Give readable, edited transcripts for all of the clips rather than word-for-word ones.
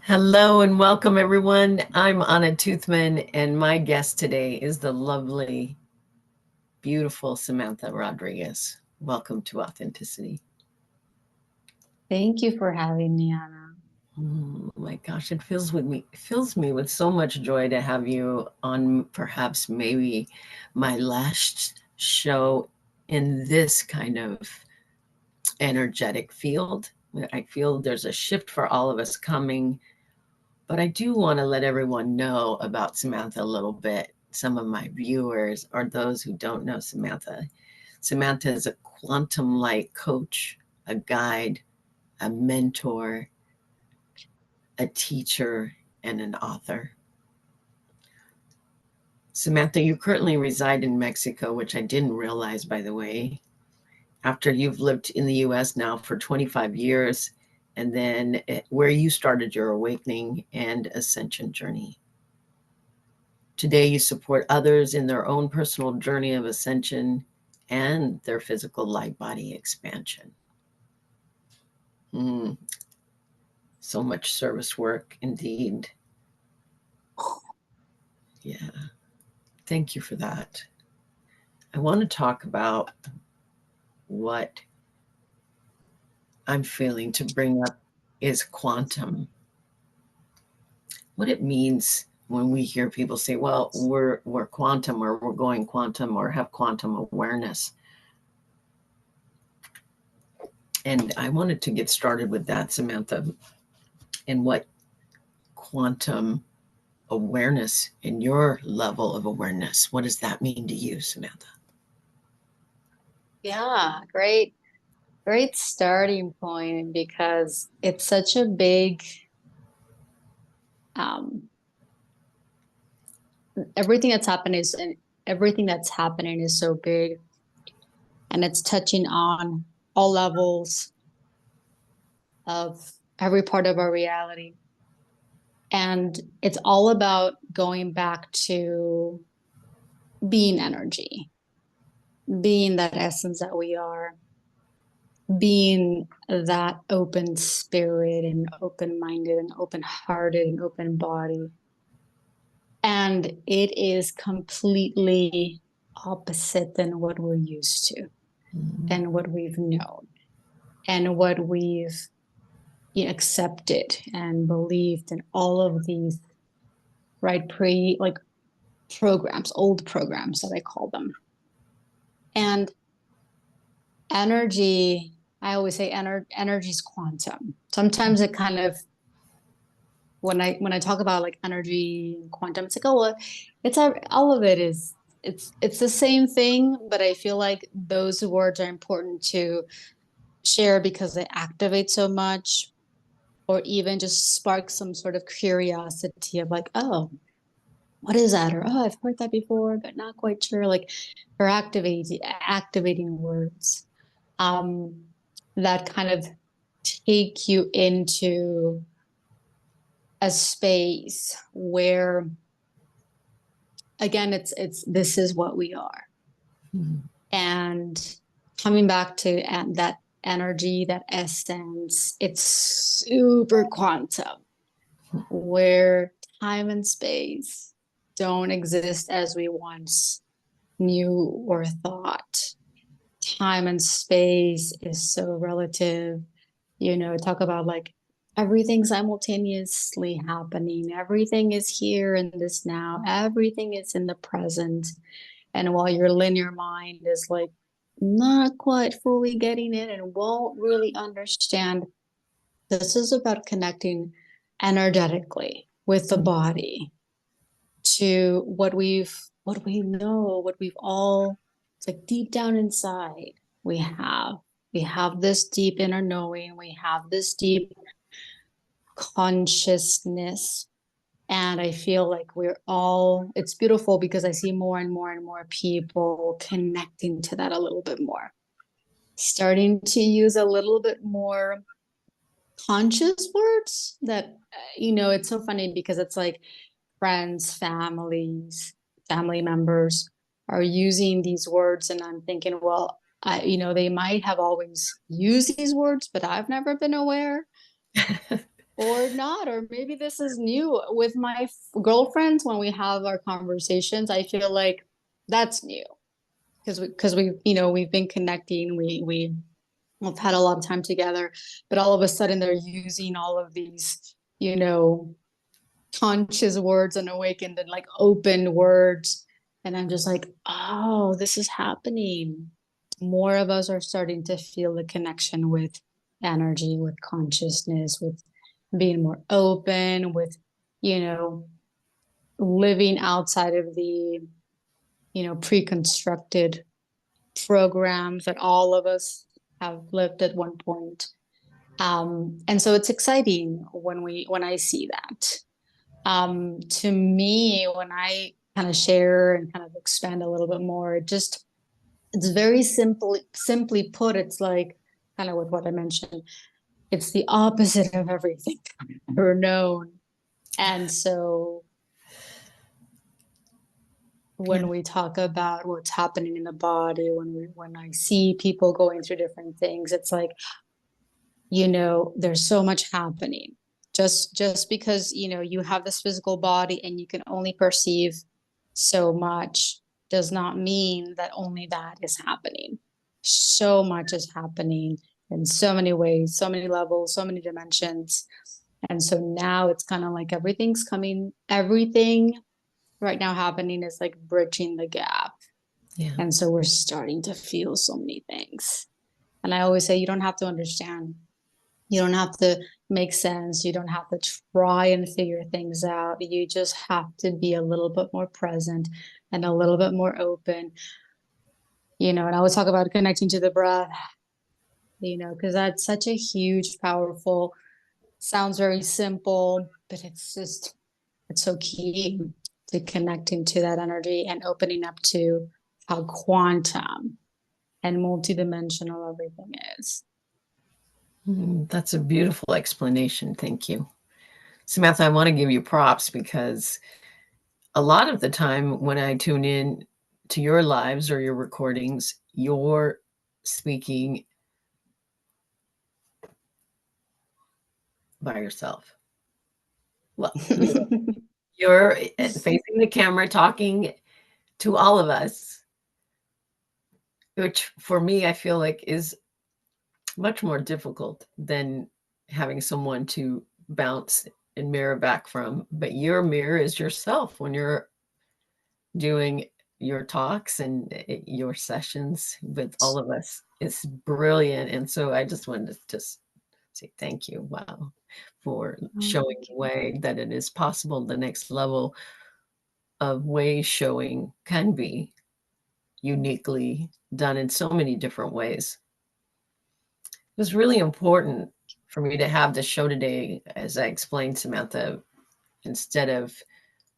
Hello and welcome, everyone. I'm Anna Toothman, and my guest today is the lovely, beautiful Samantha Rodriguez. Welcome to Authenticity. Thank you for having me, Anna. Oh my gosh, it fills me with so much joy to have you on perhaps maybe my last show in this kind of energetic field. I feel there's a shift for all of us coming. But I do want to let everyone know about Samantha a little bit. Some of my viewers or those who don't know Samantha. Samantha is a quantum light coach, a guide, a mentor, a teacher, and an author. Samantha, you currently reside in Mexico, which I didn't realize, by the way, after you've lived in the US now for 25 years, and then where you started your awakening and ascension journey. Today, you support others in their own personal journey of ascension and their physical light body expansion. Mm, so much service work indeed. Yeah, thank you for that. I want to talk about what I'm feeling to bring up is quantum. What it means when we hear people say, well, we're quantum or we're going quantum or have quantum awareness. And I wanted to get started with that, Samantha, and what quantum awareness in your level of awareness. What does that mean to you, Samantha? Yeah, great starting point because it's such a big um everything that's happening is and everything that's happening is so big and it's touching on all levels of every part of our reality. And it's all about going back to being energy, being that essence that we are, being that open spirit and open minded and open hearted and open body. And it is completely opposite than what we're used to Mm-hmm. and what we've known and what we've accepted and believed in all of these right like programs, old programs that I call them. And energy, I always say energy is quantum. Sometimes it kind of when I talk about like energy and quantum, it's like, oh well, all of it is it's the same thing, but I feel like those words are important to share because they activate so much, or even just spark some sort of curiosity of like, oh, what is that? Or oh, I've heard that before, but not quite sure. Like, or activating words, um, that kind of take you into a space where again it's this is what we are, and coming back to that energy, that essence, it's super quantum where time and space don't exist as we once knew or thought. Time and space is so relative. Talk about like everything simultaneously happening. Everything is here in this now. Everything is in the present. And while your linear mind is like not quite fully getting it and won't really understand, this is about connecting energetically with the body to what we know, what we've all, it's like deep down inside we have this deep inner knowing, we have this deep consciousness. And I feel like it's beautiful because I see more and more and more people connecting to that a little bit more, starting to use a little bit more conscious words that, it's so funny because it's like friends, family members are using these words. And I'm thinking, well, they might have always used these words, but I've never been aware. or not, or maybe this is new. With my girlfriends, when we have our conversations, I feel like that's new because we we've been connecting, we've had a lot of time together, but all of a sudden they're using all of these conscious words and awakened and like open words, and I'm just like, oh, this is happening. More of us are starting to feel the connection with energy, with consciousness, with being more open, with you know living outside of the pre-constructed programs that all of us have lived at one point. And so it's exciting when I see that. To me, when I kind of share and kind of expand a little bit more, it's very simply put, it's like kind of with what I mentioned. It's the opposite of everything I've ever known. And so Yeah. when we talk about what's happening in the body, when I see people going through different things, it's like, there's so much happening. Just because, you have this physical body and you can only perceive so much does not mean that only that is happening. So much is happening in so many ways, so many levels, so many dimensions. And so now it's kind of like everything right now happening is like bridging the gap. Yeah. And so we're starting to feel so many things. And I always say, you don't have to understand. You don't have to make sense. You don't have to try and figure things out. You just have to be a little bit more present and a little bit more open. And I always talk about connecting to the breath, because that's such a huge, powerful, sounds very simple, but it's so key to connecting to that energy and opening up to how quantum and multidimensional everything is. That's a beautiful explanation. Thank you. Samantha, I want to give you props because a lot of the time when I tune in to your lives or your recordings, you're speaking by yourself. Well, you're facing the camera talking to all of us, which for me, I feel like is much more difficult than having someone to bounce and mirror back from. But your mirror is yourself when you're doing your talks and your sessions with all of us. It's brilliant. And so I just wanted to just say thank you. Wow. For showing the way that it is possible. The next level of way showing can be uniquely done in so many different ways. It was really important for me to have this show today, as I explained, Samantha, instead of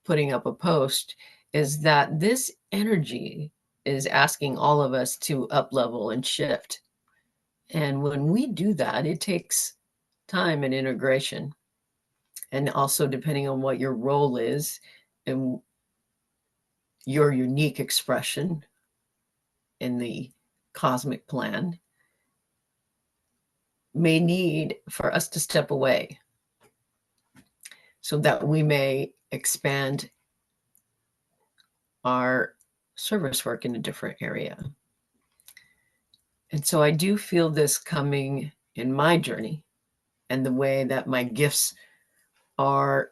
putting up a post, is that this energy is asking all of us to up level and shift. And when we do that, it takes time and integration. And also, depending on what your role is and your unique expression in the cosmic plan, may need for us to step away so that we may expand our service work in a different area. And so I do feel this coming in my journey and the way that my gifts are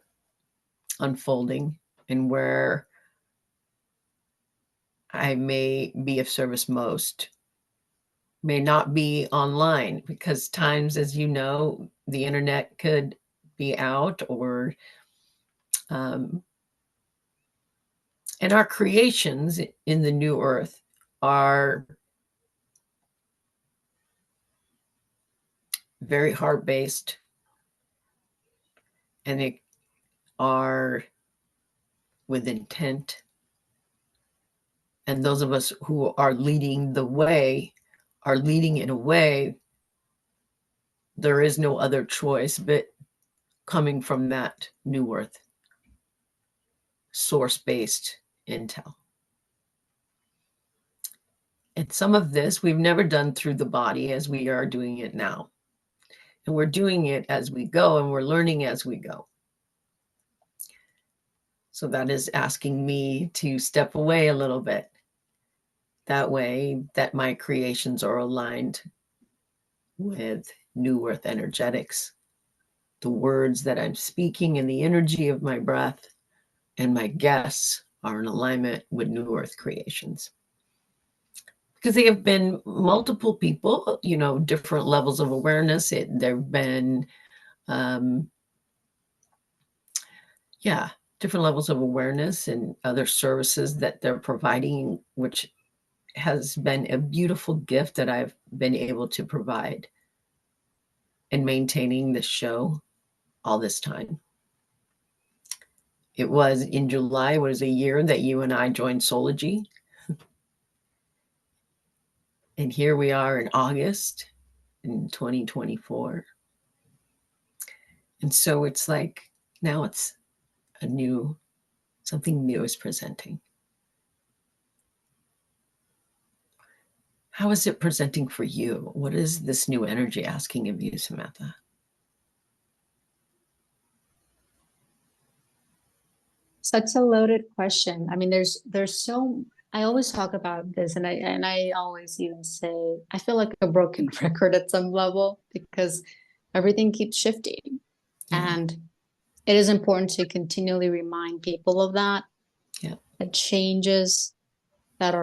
unfolding and where I may be of service most may not be online because times, as you know, the internet could be out or and our creations in the new earth are very heart based and they are with intent. And those of us who are leading the way are leading in a way there is no other choice but coming from that new earth source based intel. And some of this we've never done through the body as we are doing it now. And we're doing it as we go, and we're learning as we go. So that is asking me to step away a little bit. That way that my creations are aligned with New Earth energetics. The words that I'm speaking and the energy of my breath and my guests are in alignment with New Earth creations. Because they have been multiple people, different levels of awareness. There have been, different levels of awareness and other services that they're providing, which has been a beautiful gift that I've been able to provide in maintaining this show all this time. It was in July, was a year that you and I joined Sology. And here we are in August in 2024. And so it's like, now it's something new is presenting. How is it presenting for you? What is this new energy asking of you, Samantha? Such a loaded question. I mean, there's so, I always talk about this, and I always even say I feel like a broken record at some level because everything keeps shifting. Yeah. And it is important to continually remind people of that. Yeah. That changes that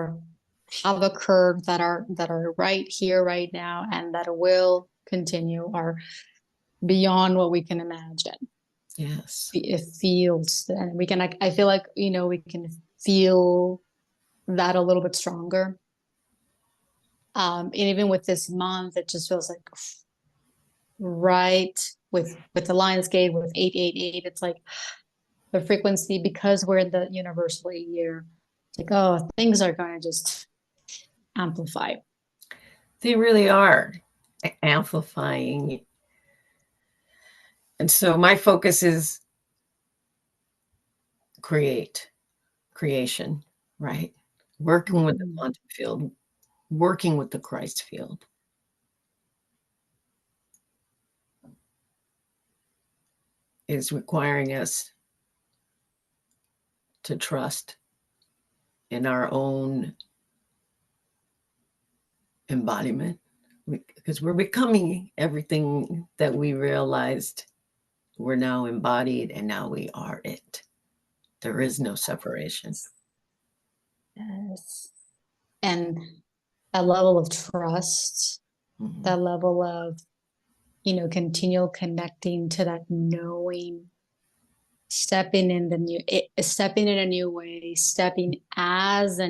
have occurred, that are right here, right now, and that will continue are beyond what we can imagine. Yes. It feels, and we can, I feel like, we can feel that a little bit stronger. And even with this month, it just feels like right with the Lionsgate with 888. It's like the frequency, because we're in the universal year. It's like, oh, things are going to just amplify. They really are amplifying. And so my focus is creation, right? Working with the quantum field, working with the Christ field. Is requiring us to trust in our own embodiment, because we're becoming everything that we realized we're now embodied, and now we are it. There is no separation. Yes. And that level of trust, that level of, continual connecting to that knowing, stepping in a new way, stepping as a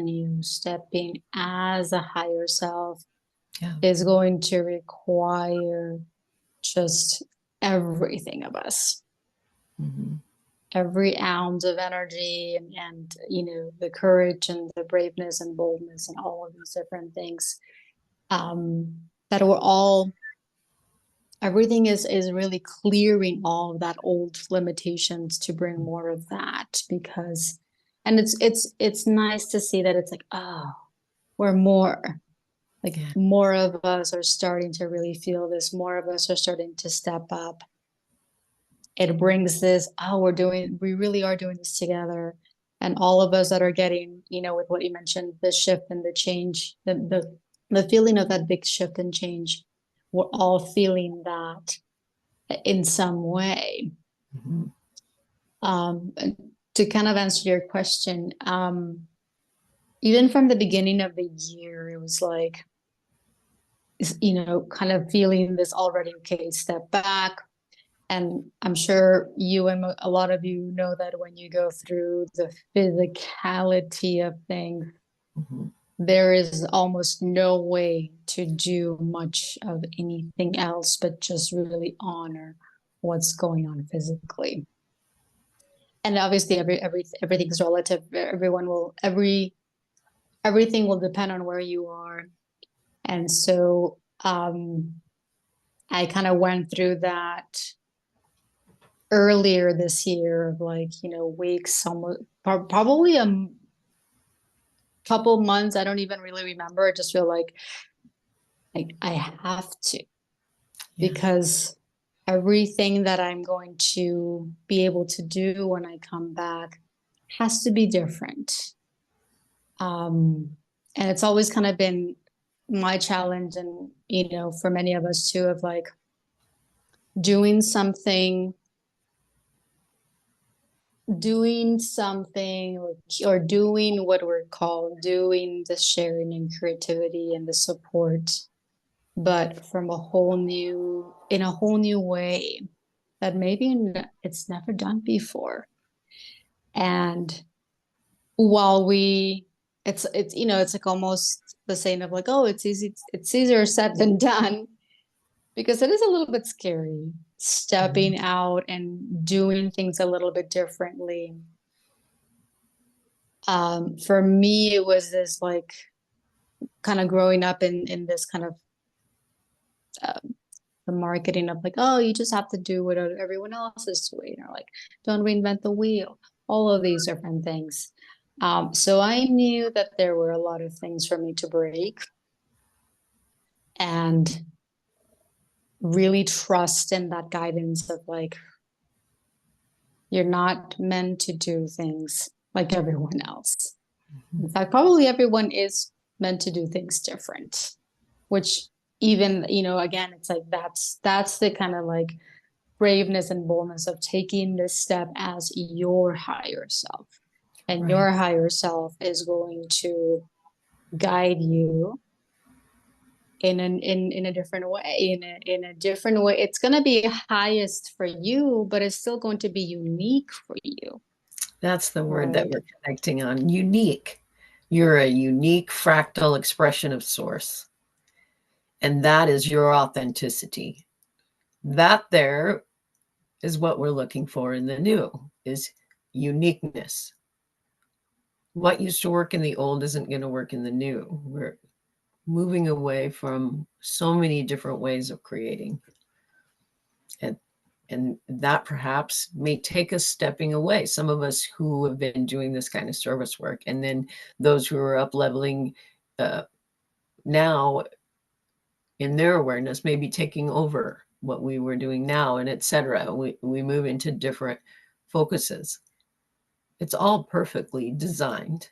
higher self, is going to require just everything of us. Every ounce of energy and the courage and the braveness and boldness and all of these different things, that we're all, everything is really clearing all of that old limitations to bring more of that, because, and it's nice to see that it's like, oh, we're more, like, more of us are starting to really feel this, more of us are starting to step up. It brings this, oh, we really are doing this together. And all of us that are getting, with what you mentioned, the shift and the change, the feeling of that big shift and change, we're all feeling that in some way. To kind of answer your question, even from the beginning of the year, it was like, kind of feeling this already, okay, step back. And I'm sure you and a lot of you know that when you go through the physicality of things, there is almost no way to do much of anything else but just really honor what's going on physically. And obviously everything's relative. Everything will depend on where you are. And so I kind of went through that earlier this year of, like, weeks, almost probably a couple months. I don't even really remember. I just feel like I have to, because everything that I'm going to be able to do when I come back has to be different. And it's always kind of been my challenge, and for many of us too, of like doing something or doing what we're called doing, the sharing and creativity and the support, but from in a whole new way that maybe it's never done before. And while it's like almost the saying of like, oh, it's easier said than done, because it is a little bit scary stepping out and doing things a little bit differently. For me, it was this like kind of growing up in this kind of the marketing of like, oh, you just have to do what everyone else is doing, or like, don't reinvent the wheel, all of these different things. So I knew that there were a lot of things for me to break and really trust in that guidance of like, you're not meant to do things like everyone else. In fact, probably everyone is meant to do things different, which even, again, it's like that's the kind of like braveness and boldness of taking this step as your higher self. And Right. your higher self is going to guide you in a different way, in a different way. It's going to be highest for you, but it's still going to be unique for you. That's the word that Right. we're connecting on. Unique. You're a unique fractal expression of source. And that is your authenticity. That there is what we're looking for in the new, is uniqueness. What used to work in the old isn't going to work in the new. We're moving away from so many different ways of creating. And that perhaps may take us stepping away. Some of us who have been doing this kind of service work, and then those who are up leveling now in their awareness, maybe taking over what we were doing now, and etc. We move into different focuses. It's all perfectly designed.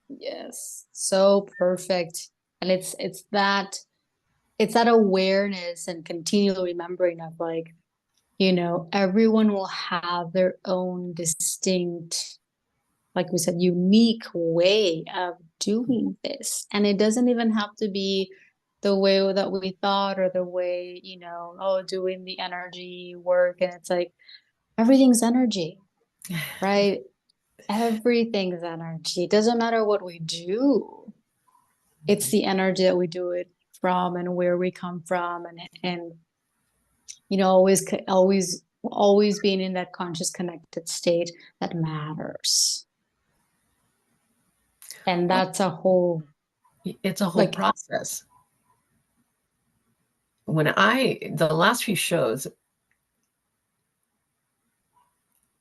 Yes, so perfect. And it's that awareness and continual remembering of like, everyone will have their own distinct, like we said, unique way of doing this. And it doesn't even have to be the way that we thought, or the way, oh, doing the energy work. And it's like everything's energy, right? Everything's energy. It doesn't matter what we do. It's the energy that we do it from and where we come from, and always being in that conscious connected state that matters. And Well, that's a whole, it's a whole like, process. The last few shows,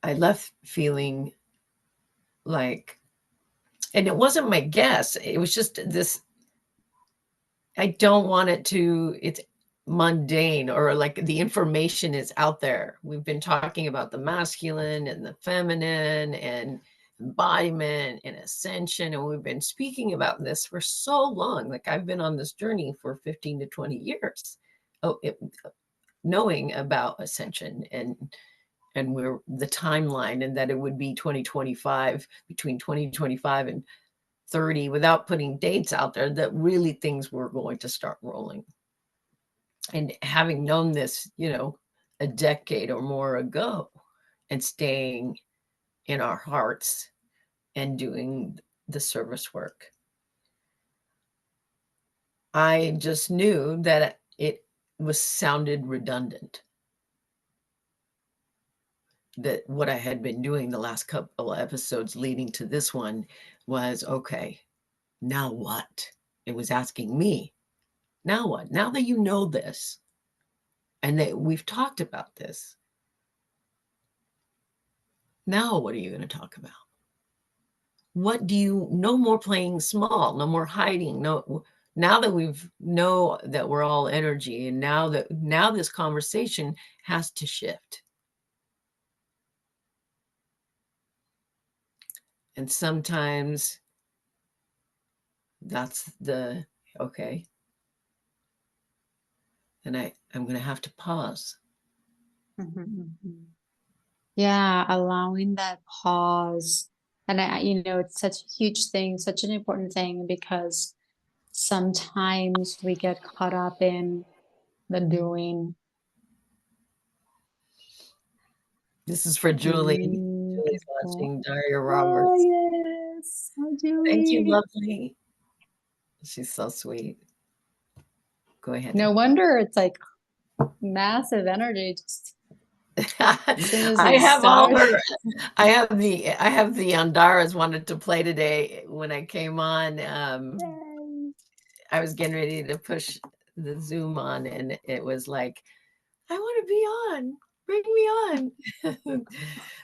I left feeling like, and it wasn't my guess, it was just this, I don't want it's mundane, or like the information is out there. We've been talking about the masculine and the feminine and embodiment and ascension, and we've been speaking about this for so long. Like I've been on this journey for 15 to 20 years. Oh, knowing about ascension and we're the timeline, and that it would be 2025, between 2025 and 30, without putting dates out there, that really things were going to start rolling. And having known this, a decade or more ago, and staying in our hearts and doing the service work, I just knew that it was sounded redundant. That what I had been doing the last couple of episodes leading to this one was, okay, now what? It was asking me, now what? Now that you know this, and that we've talked about this, now what are you going to talk about? What do you, no more playing small, no more hiding, no, now that we've know that we're all energy, and now this conversation has to shift. And sometimes that's the okay. And I'm going to have to pause. Yeah, allowing that pause. And it's such a huge thing, such an important thing, because sometimes we get caught up in the doing. This is for Julie. Julie's Beautiful. watching Daria Oh, Roberts. yes. Oh, Thank you, Julie. lovely. She's so sweet. Go ahead. No wonder it's like massive energy just as soon as I it have all starts. her. I have the Andaras wanted to play today when I came on. Yay. I was getting ready to push the Zoom on, and it was like, I want to be on. Bring me on.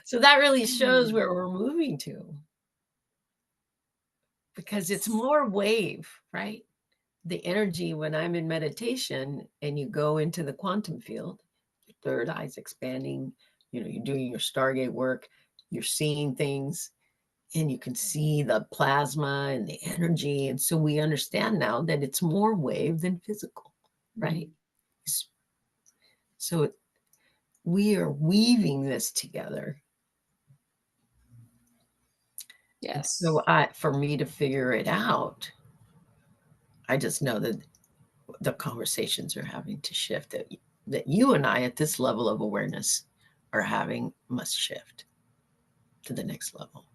So that really shows where we're moving to, because it's more wave, right? The energy when I'm in meditation and you go into the quantum field, your third eye's expanding, you're doing your Stargate work, you're seeing things, and you can see the plasma and the energy. And so we understand now that it's more wave than physical, right? So we are weaving this together. And Yes. so for me to figure it out, I just know that the conversations are having to shift, that you and I at this level of awareness are having must shift to the next level.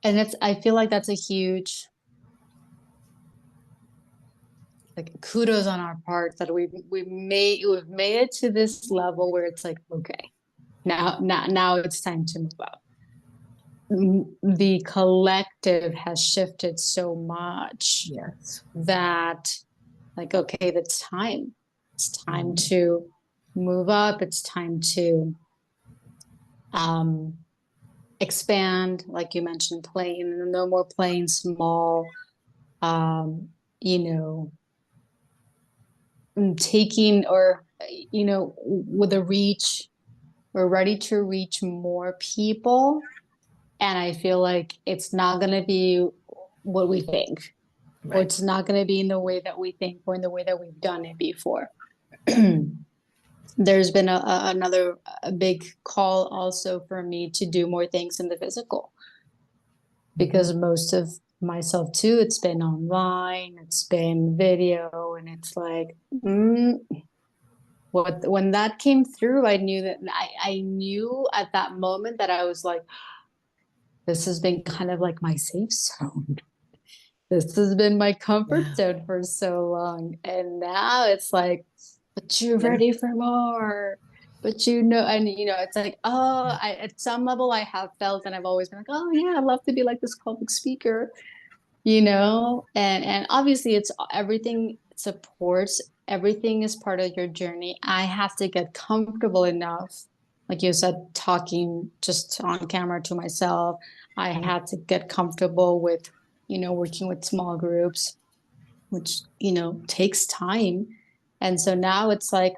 And I feel like that's a huge, like, kudos on our part that we've made it to this level where it's like, okay, now it's time to move up. The collective has shifted so much Yes. that, like, okay, it's time Mhm. to move up. It's time to um expand, like you mentioned, playing, no more playing small. um you know taking, or with a reach, we're ready to reach more people. And I feel like it's not going to be what we think, or Right. it's not going to be in the way that we think, or in the way that we've done it before. There's been another big call also for me to do more things in the physical, because most of myself too, it's been online, it's been video, and it's like, when that came through, I knew that I knew at that moment that I was like, this has been kind of like my safe zone. This has been my comfort Yeah. zone for so long. And now it's like, but you're Yeah. ready for more. But and it's like, oh, at some level I have felt, and I've always been like, oh yeah, I'd love to be like this public speaker, and obviously it's everything supports, everything is part of your journey. I have to get comfortable enough, like you said, talking just on camera to myself. I had to get comfortable with working with small groups, which takes time. And so now it's like,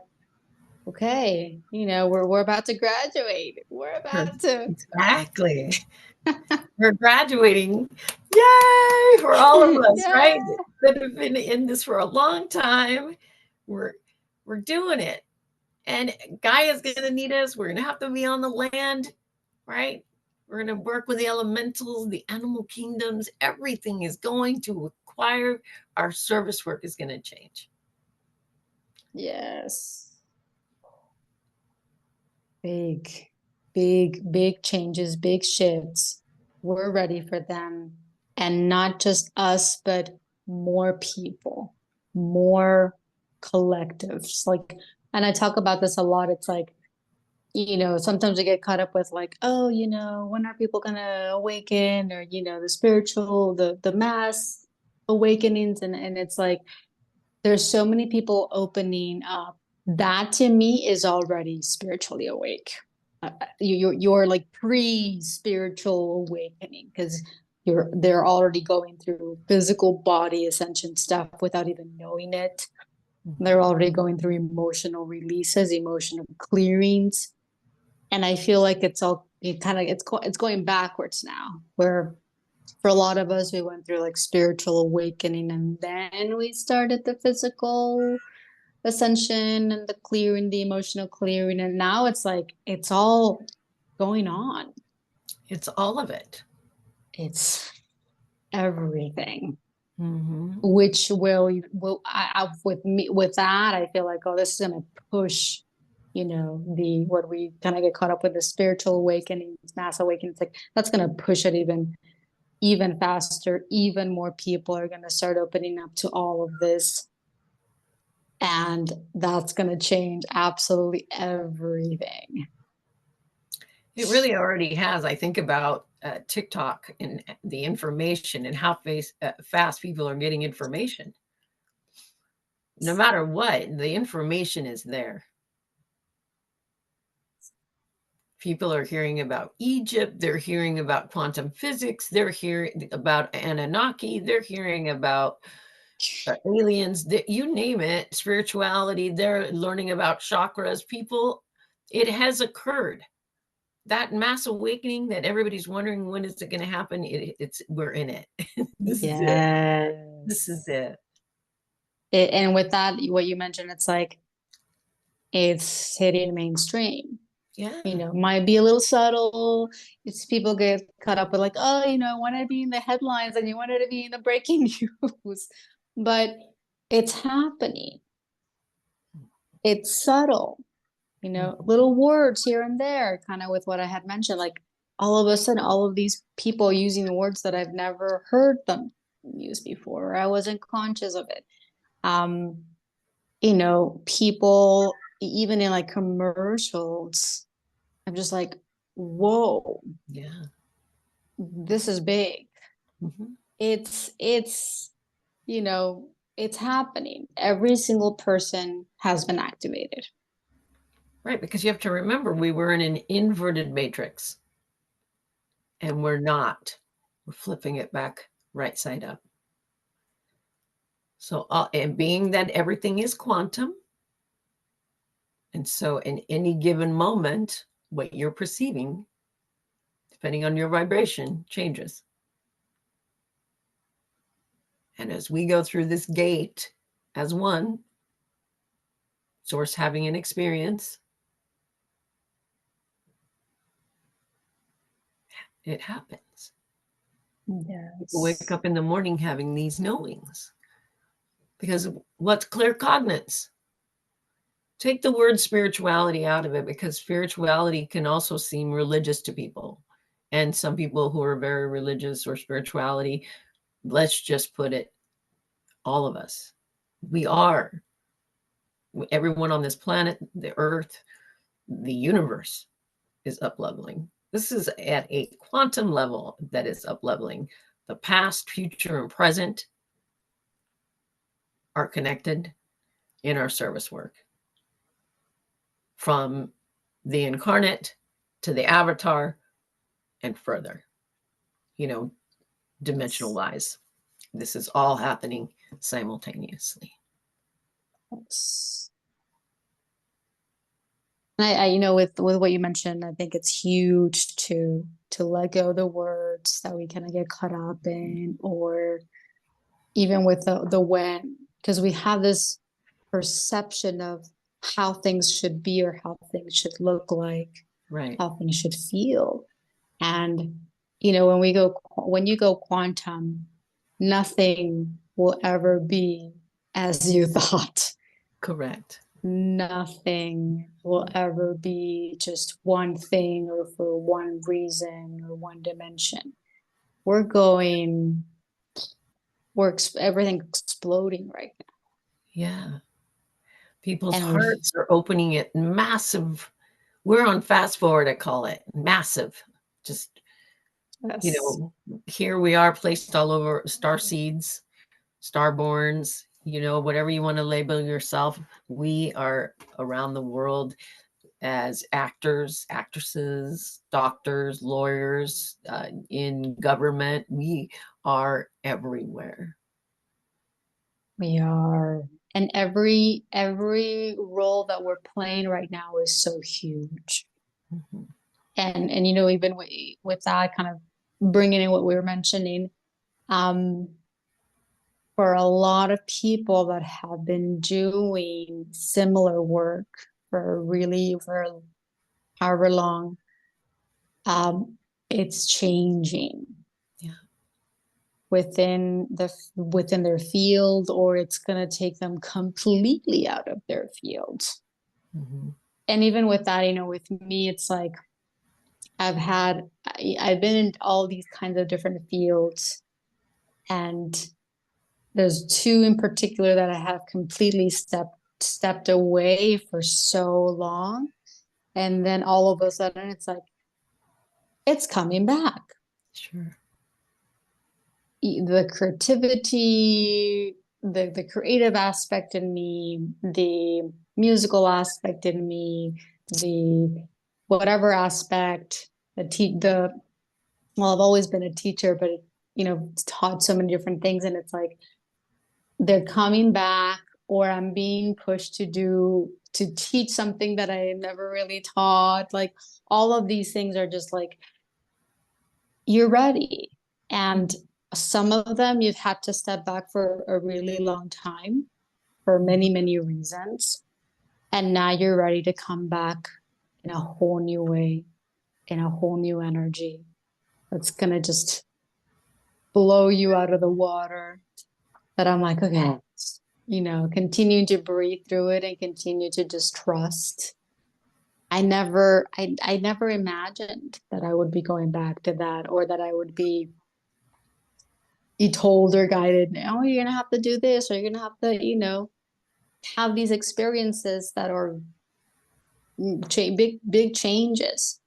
okay, we're about to graduate, we're about to Exactly. We're graduating. Yay for all of us, right? yeah. That have been in this for a long time. We're we're doing it. And Gaia's going to need us. We're going to have to be on the land, right? We're going to work with the elementals, the animal kingdoms. Everything is going to require our service work is going to change. Yes. Big, big changes, big shifts. We're ready for them. And not just us, but more people, more collectives. Like, and I talk about this a lot. It's like, sometimes we get caught up with like, oh, when are people gonna awaken? Or, the spiritual, the mass awakenings. And it's like, there's so many people opening up. That to me is already spiritually awake. You're like pre-spiritual awakening, because they're already going through physical body ascension stuff without even knowing it. They're already going through emotional releases, emotional clearings. And I feel like it's going backwards now, where for a lot of us we went through like spiritual awakening, and then we started the physical ascension and the clearing, the emotional clearing, and now it's like it's all going on. It's all of it. It's everything. Mm-hmm. Which will with me with that, I feel like, oh, this is gonna push, the what we kind of get caught up with, the spiritual awakening, mass awakening. It's like that's gonna push it even faster. Even more people are gonna start opening up to all of this, and that's gonna change absolutely everything. It really already has. I think about TikTok and the information and how fast people are getting information. No matter what, the information is there. People are hearing about Egypt. They're hearing about quantum physics. They're hearing about Anunnaki. They're hearing about aliens. You name it, spirituality. They're learning about chakras. People, it has occurred. That mass awakening that everybody's wondering when is it going to happen, we're in it. This is it. This is Yes. it. And with that, what you mentioned, it's like it's hitting mainstream. Yeah. Might be a little subtle. It's people get caught up with like, oh, I want to be in the headlines and you wanted to be in the breaking news. But it's happening. It's subtle, little words here and there, kind of with what I had mentioned. Like all of a sudden, all of these people using words that I've never heard them use before, or I wasn't conscious of it. People, even in like commercials, I'm just like, whoa, Yeah. this is big. Mm-hmm. It's it's happening. Every single person has been activated. Right, because you have to remember we were in an inverted matrix, and we're not. We're flipping it back right side up. So, and being that everything is quantum, and so in any given moment, what you're perceiving, depending on your vibration, changes. And as we go through this gate as one, source having an experience, it happens. People wake Yes. up in the morning having these knowings. Because what's claircognizance? Take the word spirituality out of it, because spirituality can also seem religious to people. And some people who are very religious or spirituality, let's just put it, all of us. We are. Everyone on this planet, the earth, the universe is up leveling. This is at a quantum level that is up leveling. The past, future, and present are connected in our service work. From the incarnate to the avatar and further, dimensional wise. This is all happening simultaneously. Yes. With what you mentioned, I think it's huge to let go of the words that we kind of get caught up in, or even with the when, because we have this perception of how things should be or how things should look like, Right. how things should feel. And when you go quantum, nothing will ever be as you thought. Correct. Nothing will ever be just one thing or for one reason or one dimension. We're going, everything exploding right now. Yeah. People's And we've, hearts are opening it massive. We're on fast forward, I call it massive. Just, yes, here we are placed all over star seeds, starborns, whatever you want to label yourself. We are around the world. as actors, actresses, doctors, lawyers, in government. We are everywhere. We are. And every role that we're playing right now is so huge. Mhm. And you know, even with that kind of bringing in what we were mentioning, um, for a lot of people that have been doing similar work for however long, it's changing Yeah. within their field, or it's going to take them completely out of their field. Mhm. And even with that, you know, with me, it's like I've been in all these kinds of different fields, and there's two in particular that I have completely stepped away for so long, and then all of a sudden it's like it's coming back. Sure. The creativity, the creative aspect in me, the musical aspect in me, the whatever aspect, the well, I've always been a teacher, but you know, taught so many different things, and it's like they're coming back, or I'm being pushed to teach something that I never really taught. Like all of these things are just like you're ready. And some of them you've had to step back for a really long time for many, many reasons. And now you're ready to come back in a whole new way, in a whole new energy that's going to just blow you out of the water. But I'm like, okay, you know, continue to breathe through it and continue to just trust. I never imagined that I would be going back to that, or that I would be told or guided, oh, you're gonna have to do this, or you're gonna have to, you know, have these experiences that are big changes.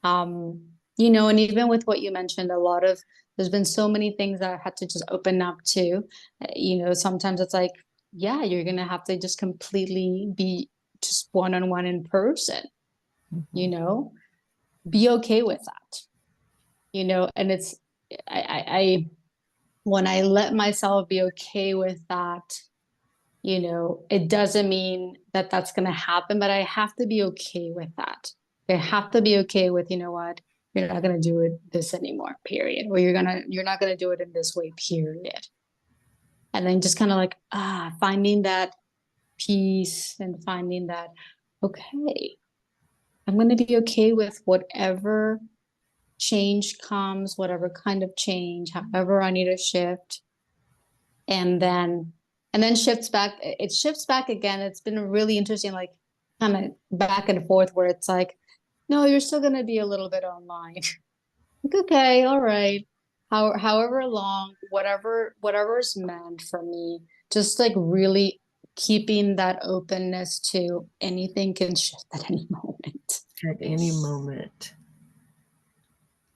You know, and even with what you mentioned, there's been so many things that I had to just open up to. You know, sometimes it's like, yeah, you're gonna have to just completely be just one-on-one in person, you Mhm. know, be okay with that, you know, and it's I when I let myself be okay with that, you know, it doesn't mean that that's going to happen, but I have to be okay with that. I have to be okay with, you know what, you're not going to do it this anymore, period. Or you're not going to do it in this way, period. And then just kind of like, finding that peace and finding that, okay, I'm going to be okay with whatever change comes, whatever kind of change, however I need to shift. And then shifts back, it shifts back again. It's been really interesting, like kind of back and forth, where it's like, no, you're still going to be a little bit online. Like, okay, all right, however long, whatever's meant for me, just like really keeping that openness to anything can shift at any moment. At any moment.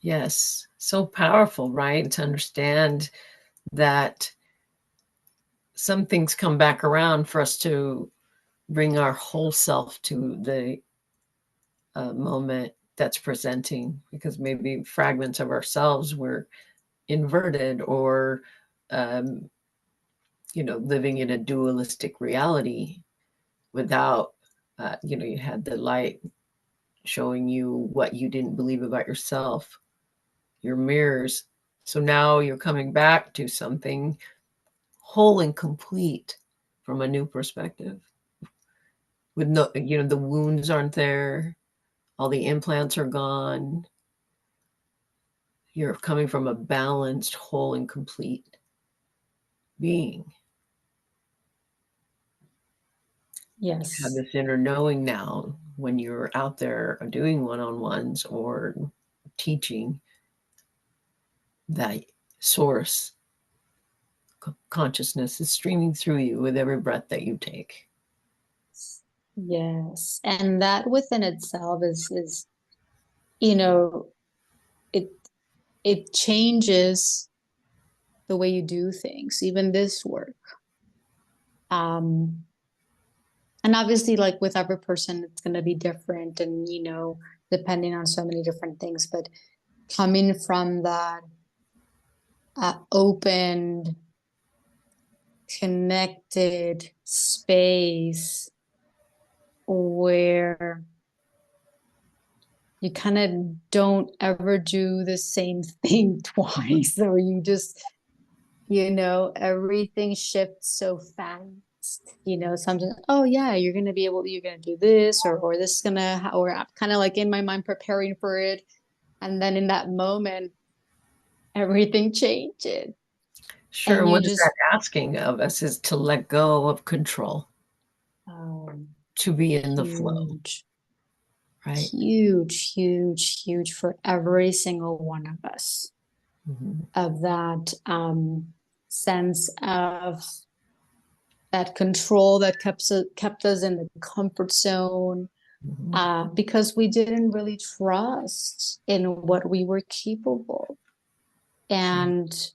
Yes. So powerful, right? To understand that some things come back around for us to bring our whole self to the moment that's presenting, because maybe fragments of ourselves were inverted, or um, living in a dualistic reality without, you had the light showing you what you didn't believe about yourself, your mirrors. So now you're coming back to something whole and complete from a new perspective, with no, the wounds aren't there, all the implants are gone. You're coming from a balanced, whole and complete being. You have Yes. this inner knowing now when you're out there doing one-on-ones or teaching, that source consciousness is streaming through you with every breath that you take. Yes. And that within itself is, you know, it it changes the way you do things, even this work. Um, And obviously, like with every person, it's going to be different and, depending on so many different things. But coming from that open, connected space where you kind of don't ever do the same thing twice, or you just, everything shifts so fast. Something, oh yeah, you're gonna do this, or this is gonna, or I'm kind of like in my mind preparing for it, and then in that moment, everything changes, Sure. and And you what is that just, asking of us is to let go of control, um, to be in the flow, huge, right? huge, huge, huge for every single one of us, Mhm. of that sense of that control that kept us in the comfort zone, Mhm. because we didn't really trust in what we were capable, and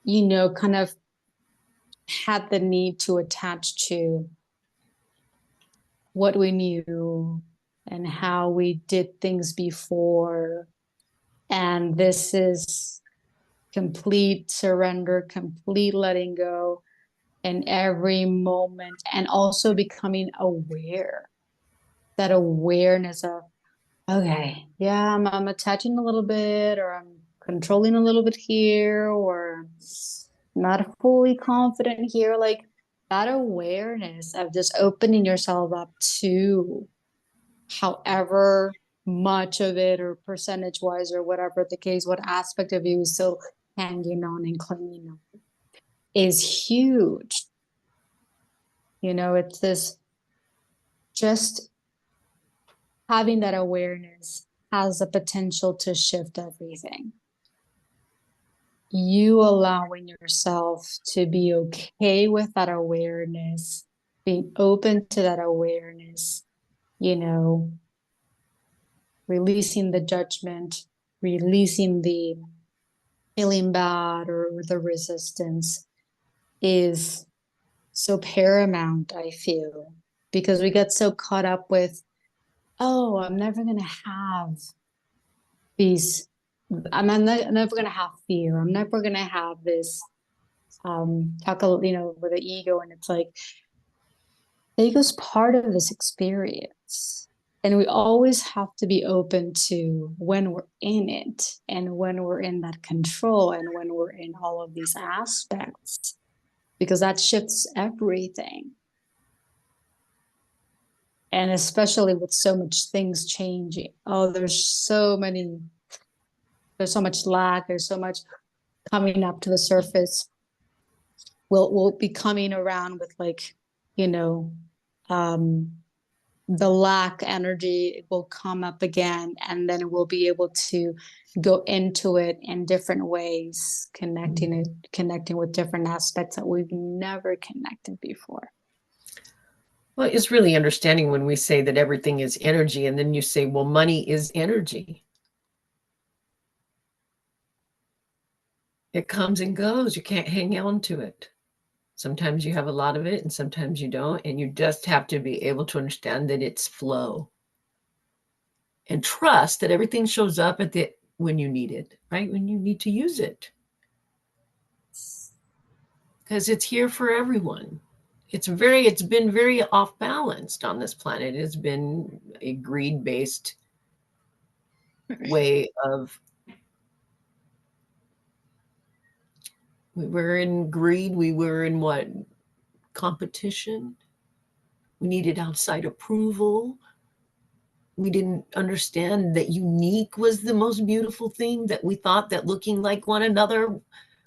kind of had the need to attach to what we knew and how we did things before. And this is complete surrender, complete letting go in every moment, and also becoming aware, that awareness of, okay, yeah, I'm attaching a little bit, or I'm controlling a little bit here, or not fully confident here. Like that awareness of just opening yourself up to however much of it, or percentage wise, or whatever the case, what aspect of you is still hanging on and clinging on, is huge. It's this, just having that awareness has the potential to shift everything. You allowing yourself to be okay with that awareness, being open to that awareness, you know, releasing the judgment, releasing the feeling bad or the resistance, is so paramount, I feel, because we get so caught up with, oh, I'm never going to have these, never going to have fear. I'm never going to have this, talk, with the ego. And it's like, the ego's part of this experience. And we always have to be open to when we're in it, and when we're in that control, and when we're in all of these aspects, because that shifts everything. And especially with so much things changing. Oh, there's so much lack, there's so much coming up to the surface. We'll be coming around with, like, you know, um, the lack energy will come up again, and then we'll be able to go into it in different ways, connecting with different aspects that we've never connected before. Well, it's really understanding when we say that everything is energy, and then you say, well, money is energy. It comes and goes. You can't hang on to it. Sometimes you have a lot of it, and sometimes you don't. And you just have to be able to understand that it's flow, and trust that everything shows up when you need it, right? When you need to use it. Because it's here for everyone. It's been very off balanced on this planet. It's been a greed based way of, we were in greed, we were in what, competition, we needed outside approval, we didn't understand that unique was the most beautiful thing, that we thought that looking like one another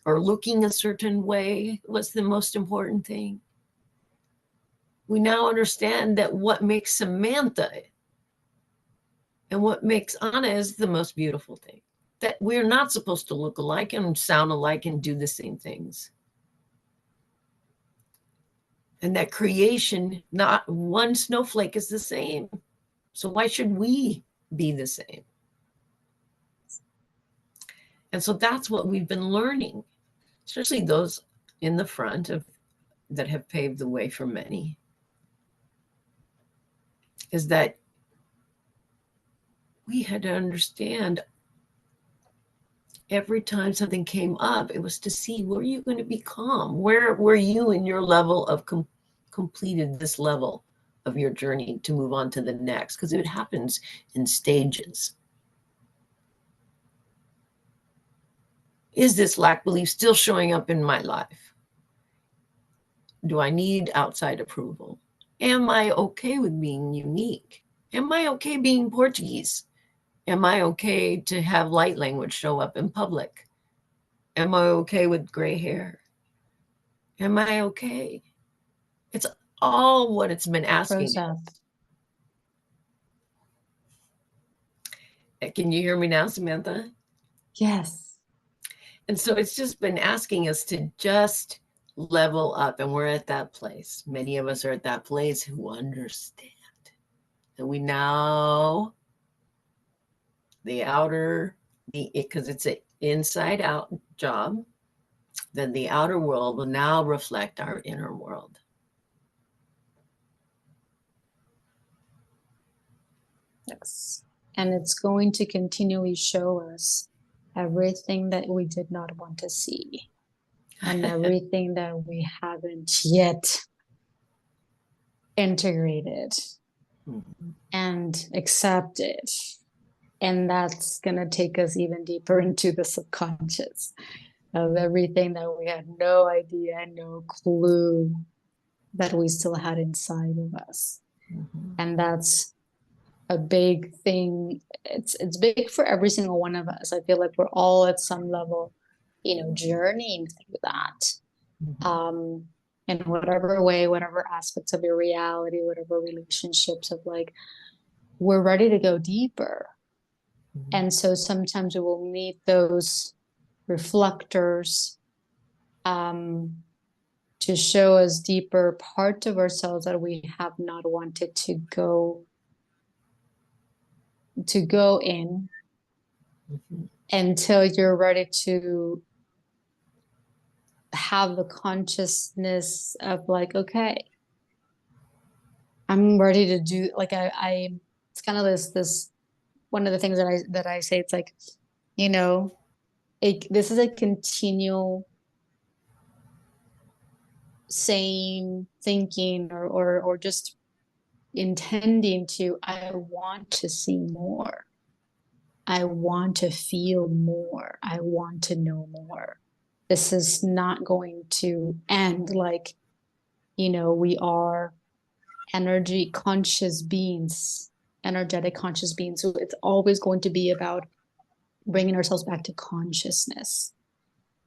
or looking a certain way was the most important thing. We now understand that what makes Samantha and what makes Anna is the most beautiful thing, that we're not supposed to look alike and sound alike and do the same things. And that creation, not one snowflake is the same. So why should we be the same? And so that's what we've been learning, especially those in the front of that have paved the way for many. is that we had to understand every time something came up, it was to see, were you going to be calm? Where were you in your level of completed this level of your journey to move on to the next? Because it happens in stages. Is this lack belief still showing up in my life? Do I need outside approval? Am I okay with being unique? Am I okay being Portuguese? Am I okay to have light language show up in public? Am I okay with gray hair? Am I okay? It's all what it's been asking. Rose up. Can you hear me now, Samantha? Yes. And so it's just been asking us to just level up. And we're at that place. Many of us are at that place who understand. And we now, the outer, because it's an inside out job, then the outer world will now reflect our inner world. Yes. And it's going to continually show us everything that we did not want to see and everything that we haven't yet integrated and accepted. And that's going to take us even deeper into the subconscious of everything that we had no idea, no clue that we still had inside of us. And that's a big thing. It's big for every single one of us. I feel like we're all at some level, journeying through that. In whatever way, whatever aspects of your reality, whatever relationships of like, we're ready to go deeper. And so sometimes we will meet those reflectors to show us deeper parts of ourselves that we have not wanted to go in until you're ready to have the consciousness of like, okay, I'm ready to do, like, I it's kind of this one of the things that I say, it's like, this is a continual saying, thinking, or just intending to, I want to see more. I want to feel more. I want to know more. This is not going to end like, we are energetic conscious beings. So it's always going to be about bringing ourselves back to consciousness.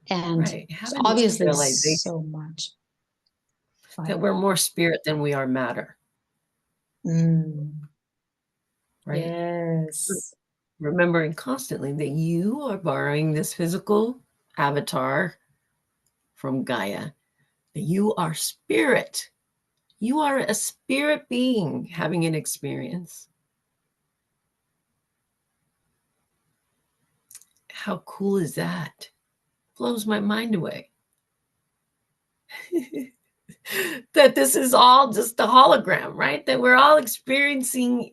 And right. obviously so much. That we're more spirit than we are matter. Right? Yes. Remembering constantly that you are borrowing this physical avatar from Gaia, that you are spirit. You are a spirit being having an experience. How cool is that? Blows my mind away. That this is all just a hologram, right? That we're all experiencing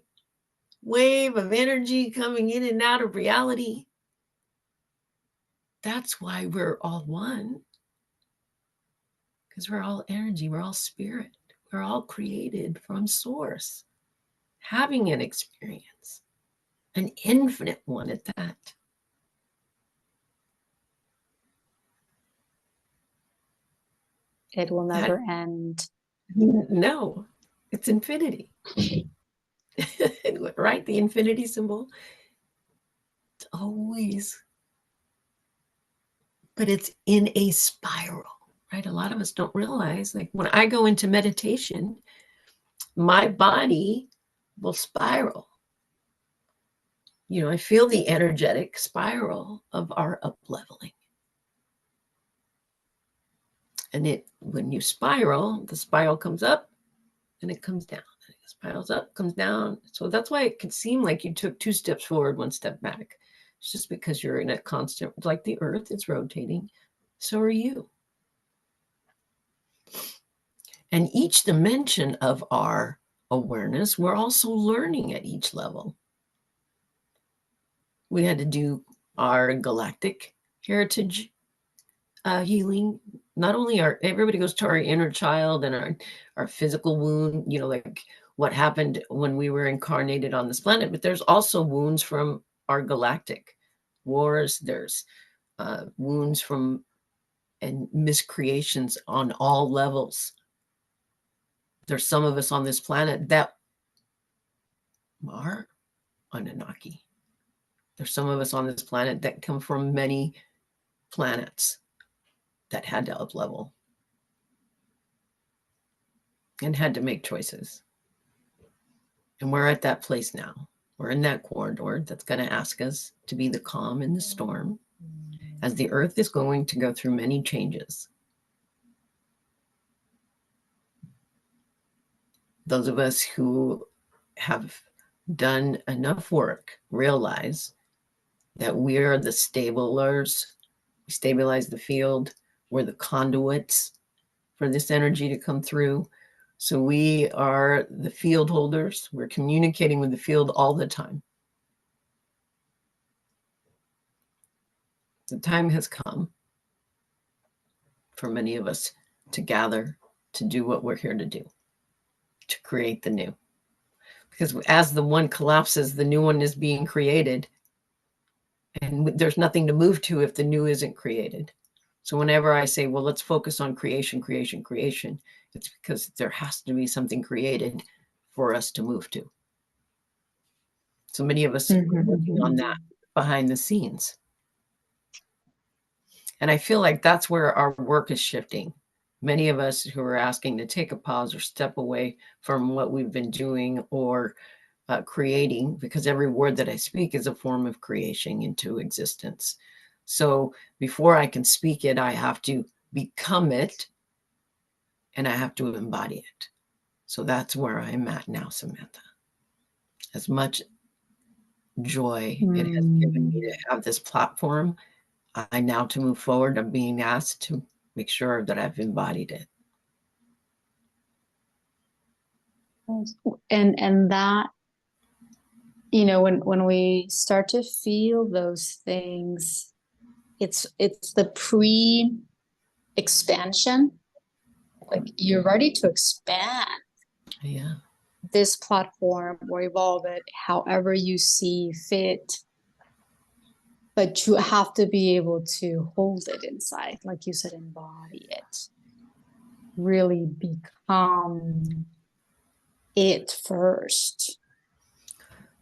wave of energy coming in and out of reality. That's why we're all one. Because we're all energy, we're all spirit, we're all created from source, having an experience, an infinite one at that. It will never end. No, it's infinity. Right? The infinity symbol. It's always, but it's in a spiral, right? A lot of us don't realize, like when I go into meditation, my body will spiral. I feel the energetic spiral of our up leveling. And when you spiral, the spiral comes up and it comes down. And it spirals up, comes down. So that's why it can seem like you took 2 steps forward, 1 step back. It's just because you're in a constant, like the earth, it's rotating. So are you. And each dimension of our awareness, we're also learning at each level. We had to do our galactic heritage healing. Not only everybody goes to our inner child and our physical wound, like what happened when we were incarnated on this planet, but there's also wounds from our galactic wars. There's wounds from and miscreations on all levels. There's some of us on this planet that are Anunnaki. There's some of us on this planet that come from many planets that had to up-level and had to make choices. And we're at that place now. We're in that corridor that's going to ask us to be the calm in the storm as the earth is going to go through many changes. Those of us who have done enough work realize that we are the stablers. We stabilize the field. We're the conduits for this energy to come through. So we are the field holders. We're communicating with the field all the time. The time has come for many of us to gather, to do what we're here to do, to create the new. Because as the one collapses, the new one is being created. And there's nothing to move to if the new isn't created. So whenever I say, well, let's focus on creation, creation, creation, it's because there has to be something created for us to move to. So many of us are working on that behind the scenes. And I feel like that's where our work is shifting. Many of us who are asking to take a pause or step away from what we've been doing or creating, because every word that I speak is a form of creation into existence. So before I can speak it, I have to become it and I have to embody it. So that's where I'm at now, Samantha. As much joy it has given me to have this platform, I now to move forward, I'm being asked to make sure that I've embodied it. And that, when we start to feel those things, it's the pre-expansion. Like you're ready to expand this platform or evolve it however you see fit. But you have to be able to hold it inside, like you said, embody it. Really become it first.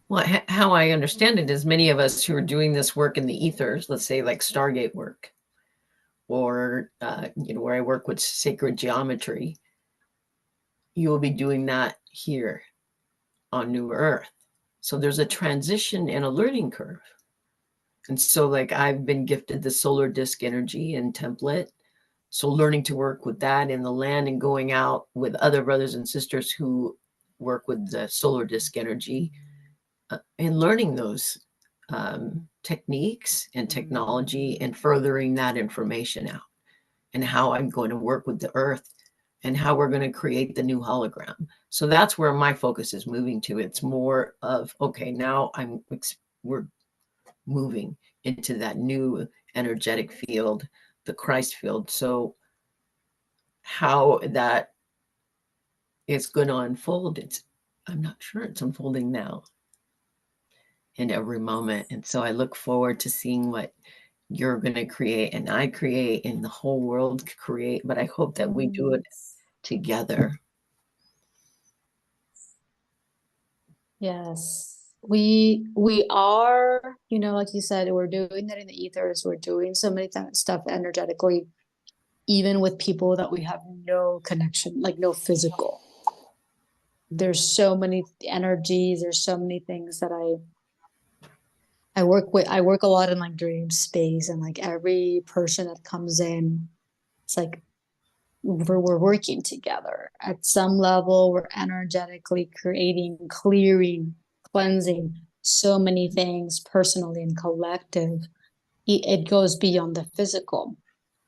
Well, how I understand it is many of us who are doing this work in the ethers, let's say like Stargate work, or where I work with sacred geometry, you will be doing that here on New Earth. So there's a transition and a learning curve. And so like I've been gifted the solar disk energy and template. So learning to work with that in the land and going out with other brothers and sisters who work with the solar disk energy and learning those techniques and technology and furthering that information out and how I'm going to work with the earth and how we're going to create the new hologram. So that's where my focus is moving to. It's more of, okay, now we're moving into that new energetic field, the Christ field. So how that is going to unfold, I'm not sure. It's unfolding now in every moment. And so I look forward to seeing what you're going to create and I create and the whole world create. But I hope that we do it together. Yes. We are, like you said, we're doing that in the ethers. We're doing so many stuff energetically, even with people that we have no connection, like no physical. There's so many energies. There's so many things that I work with. I work a lot in like dream space, and like every person that comes in, it's like we're working together at some level. We're energetically creating, clearing, cleansing so many things personally and collective. It goes beyond the physical.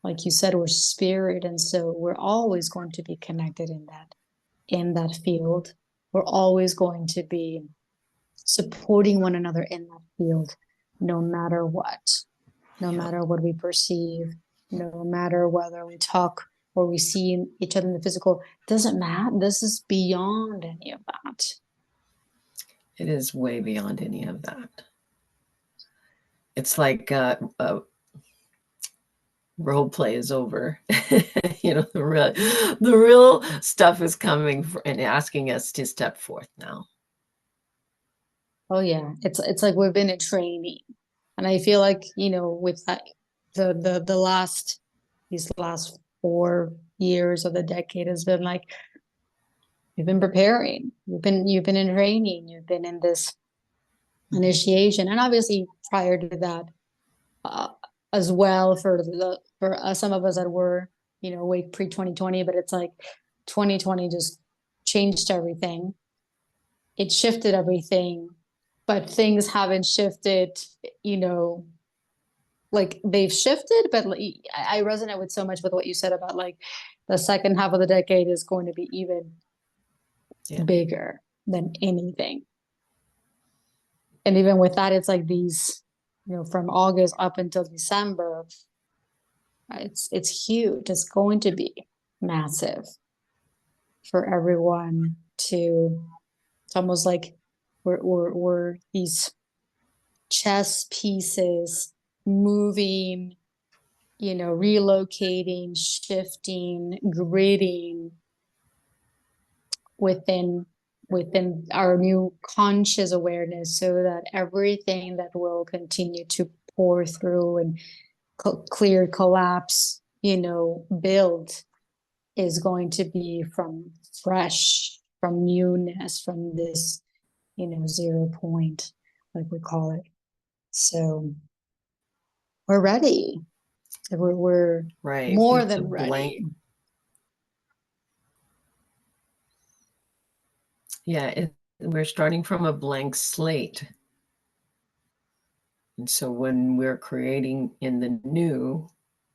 Like you said, we're spirit, and so we're always going to be connected in that field. we're always going to be supporting one another in that field, no matter what, no matter what we perceive, no matter whether we talk or we see each other in the physical. Doesn't matter. This is beyond any of that. It is way beyond any of that. It's like role play is over. The real stuff is coming and asking us to step forth now. Oh yeah, it's like we've been in training, and I feel like, with that, these last 4 years of the decade has been like you've been preparing, you've been in training, you've been in this initiation, and obviously prior to that, as well for some of us that were awake pre 2020, but it's like 2020 just changed everything. It shifted everything, but things haven't shifted, like they've shifted, but I resonate with so much with what you said about like the second half of the decade is going to be even bigger than anything. And even with that, it's like these, from August up until December, it's huge. It's going to be massive for everyone to. It's almost like we're these chess pieces moving, relocating, shifting, gridding within our new conscious awareness, so that everything that will continue to pour through and clear, collapse, build, is going to be from fresh, from newness, from this, 0 point, like we call it. So we're ready. We're right. more It's than ready. Yeah, we're starting from a blank slate. And so when we're creating in the new,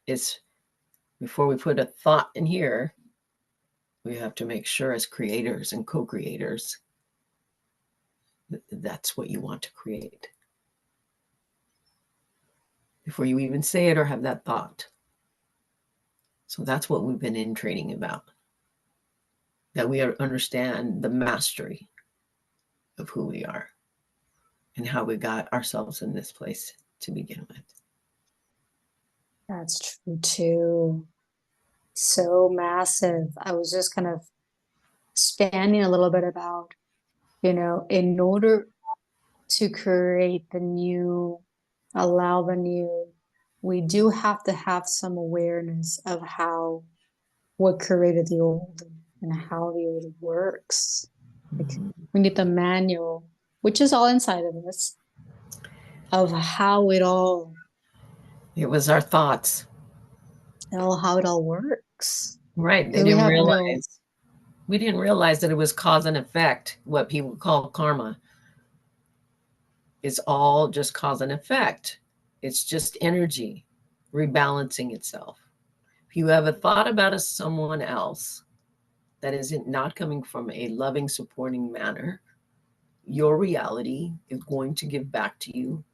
it's before we put a thought in here, we have to make sure as creators and co-creators that's what you want to create before you even say it or have that thought. So that's what we've been in training about, that we understand the mastery of who we are and how we got ourselves in this place to begin with. That's true too. So massive. I was just kind of expanding a little bit about, in order to create the new, allow the new, we do have to have some awareness of what created the old and how the old works. Like, we need the manual, which is all inside of us, of how it was our thoughts. How it all works. Right. They didn't realize. We didn't realize that it was cause and effect. What people call karma is all just cause and effect. It's just energy rebalancing itself. If you have a thought about someone else that isn't not coming from a loving, supporting manner, your reality is going to give back to you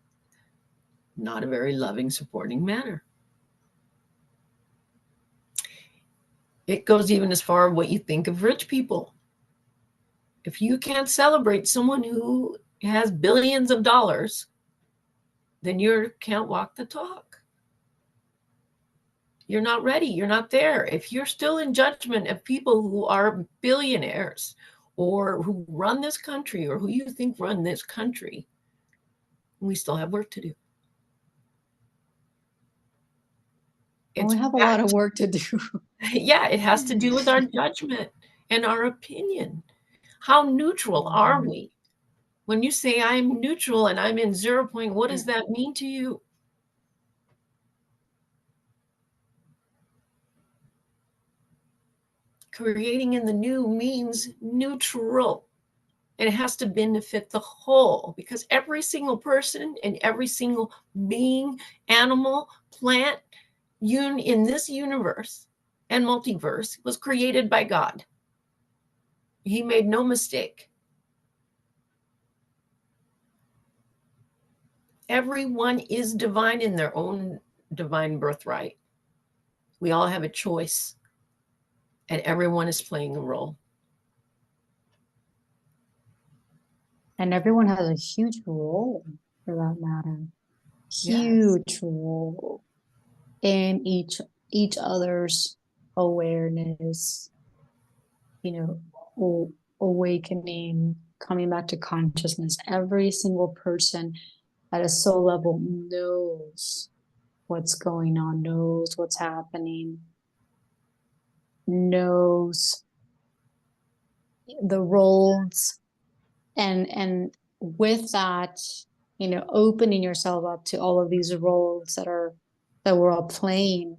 not a very loving, supporting manner. It goes even as far as what you think of rich people. If you can't celebrate someone who has billions of dollars, then you can't walk the talk. You're not ready. You're not there. If you're still in judgment of people who are billionaires or who run this country or who you think run this country, we still have work to do. We have a lot of work to do. Yeah, it has to do with our judgment and our opinion. How neutral are we? When you say I'm neutral and I'm in 0 point, what does that mean to you? Creating in the new means neutral. And it has to benefit the whole, because every single person and every single being, animal, plant, in this universe and multiverse was created by God. He made no mistake. Everyone is divine in their own divine birthright. We all have a choice, and everyone is playing a role. And everyone has a huge role, for that matter. Huge Yes. role in each other's awareness, awakening, coming back to consciousness. Every single person at a soul level knows what's going on, knows what's happening, knows the roles, and with that, opening yourself up to all of these roles that we're all playing,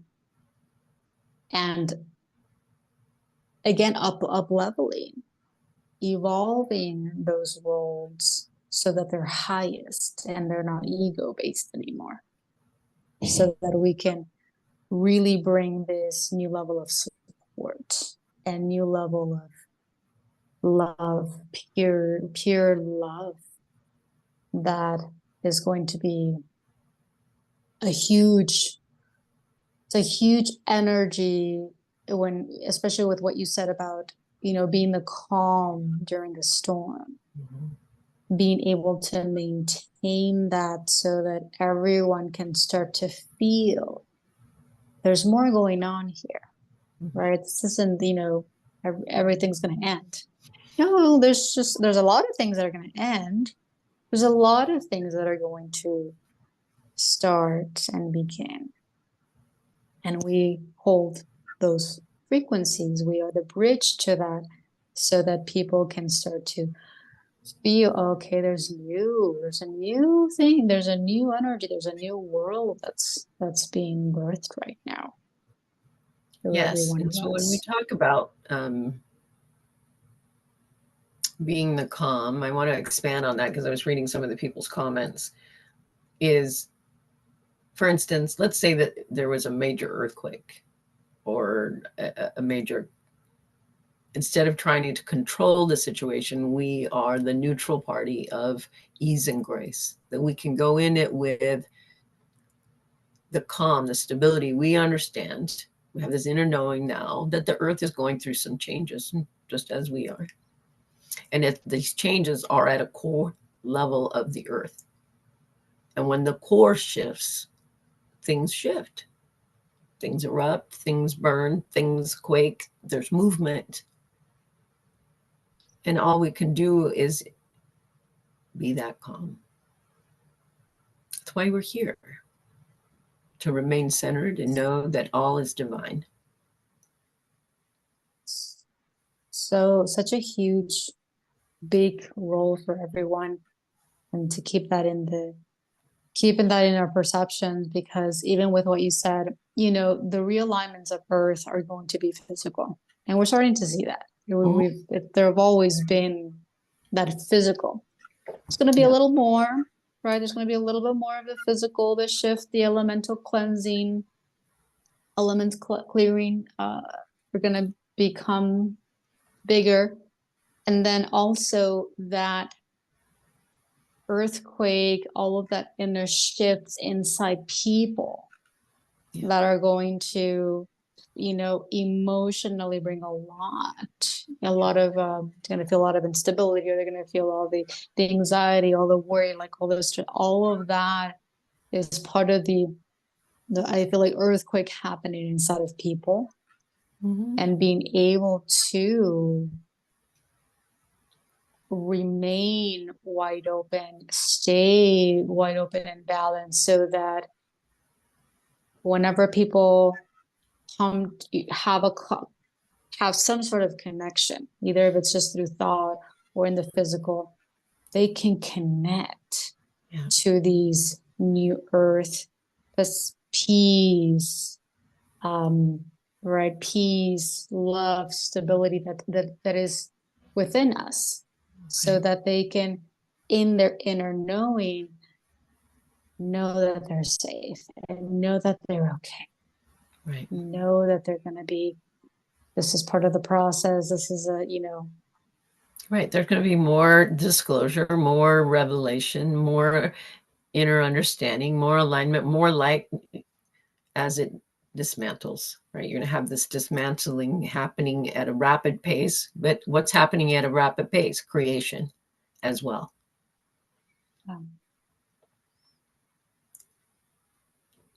and again, up leveling, evolving those roles so that they're highest and they're not ego based anymore, so that we can really bring this new level of support and new level of love, pure love, that is going to be a huge it's a huge energy, when especially with what you said about being the calm during the storm, being able to maintain that so that everyone can start to feel there's more going on here, right? This isn't everything's going to end. No, there's a lot of things that are going to end. There's a lot of things that are going to start and begin. And we hold those frequencies. We are the bridge to that, so that people can start to feel, okay, there's a new thing, there's a new energy, there's a new world that's being birthed right now through every Yes. one And of so when we us. talk about being the calm, I want to expand on that because I was reading some of the people's comments. Is, for instance, let's say that there was a major earthquake or a major, instead of trying to control the situation, we are the neutral party of ease and grace, that we can go in it with the calm, the stability. We understand, we have this inner knowing now that the earth is going through some changes, just as we are. And if these changes are at a core level of the earth. And when the core shifts, things shift. Things erupt, things burn, things quake, there's movement. And all we can do is be that calm. That's why we're here, to remain centered and know that all is divine. So such a huge, big role for everyone, and to keeping that in our perceptions, because even with what you said, the realignments of Earth are going to be physical, and we're starting to see that. There have always been that physical. It's going to be a little more, right? There's going to be a little bit more of the physical, the shift, the elemental cleansing, elements clearing. We're going to become bigger, and then also that earthquake, all of that inner shifts inside people that are going to, emotionally bring a lot of, going to feel a lot of instability, or they're going to feel all the anxiety, all the worry, like all this, all of that is part of the I feel like earthquake happening inside of people, and being able to remain wide open, stay wide open and balanced, so that whenever people come have some sort of connection, either if it's just through thought or in the physical, they can connect to these new earth, this peace, right? Peace, love, stability that is within us, so that they can, in their inner knowing, know that they're safe and know that they're okay. Right. Know that they're going to be, this is part of the process. This is Right. There's going to be more disclosure, more revelation, more inner understanding, more alignment, more light as it dismantles, right? You're going to have this dismantling happening at a rapid pace, but what's happening at a rapid pace? Creation as well.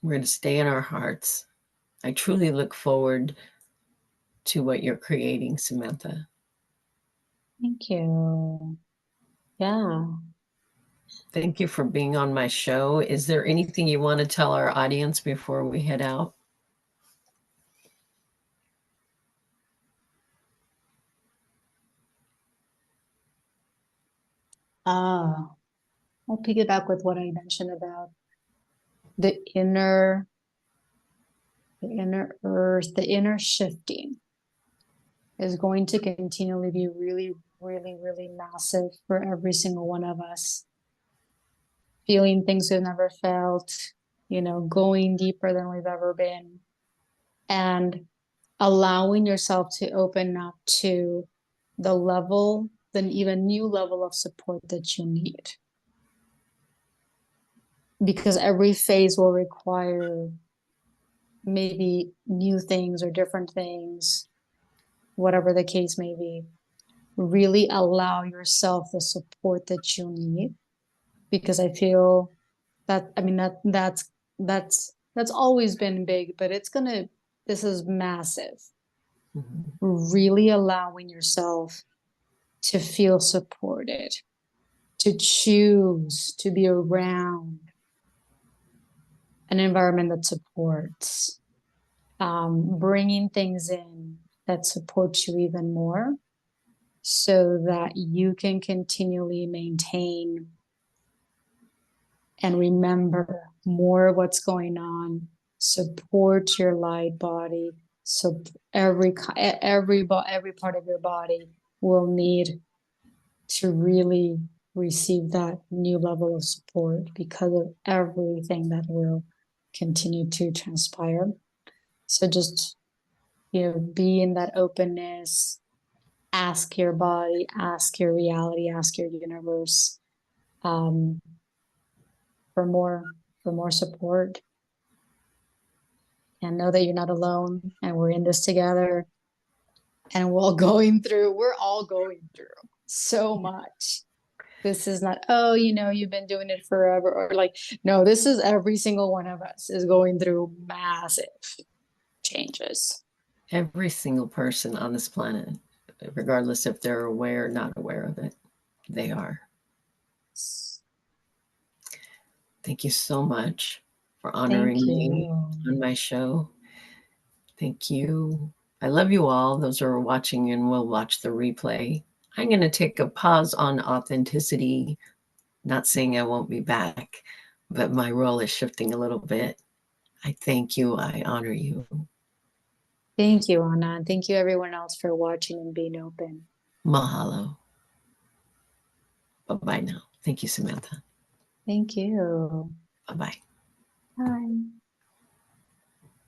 We're going to stay in our hearts. I truly look forward to what you're creating, Samantha. Thank you. Yeah. Thank you for being on my show. Is there anything you want to tell our audience before we head out? I'll piggyback with what I mentioned about the inner earth, the inner shifting is going to continually be really, really, really massive for every single one of us. Feeling things we've never felt, going deeper than we've ever been, and allowing yourself to open up to the level, then even new level of support that you need. Because every phase will require maybe new things or different things, whatever the case may be. Really allow yourself the support that you need, because I feel that, I mean, that's always been big, but this is massive. Really allowing yourself to feel supported, to choose to be around an environment that supports, bringing things in that support you even more, so that you can continually maintain and remember more of what's going on, support your light body. So every part of your body will need to really receive that new level of support because of everything that will continue to transpire. So just, be in that openness, ask your body, ask your reality, ask your universe, for more support, and know that you're not alone, and we're in this together, and we're all going through so much. This is not, oh, you've been doing it forever, or like, no, this is every single one of us is going through massive changes. Every single person on this planet, regardless if they're aware or not aware of it, they are. Thank you so much for honoring me on my show. Thank you. I love you all. Those who are watching and will watch the replay. I'm going to take a pause on authenticity. Not saying I won't be back, but my role is shifting a little bit. I thank you. I honor you. Thank you, Anna. And thank you, everyone else, for watching and being open. Mahalo. Bye-bye now. Thank you, Samantha. Thank you. Bye-bye. Bye.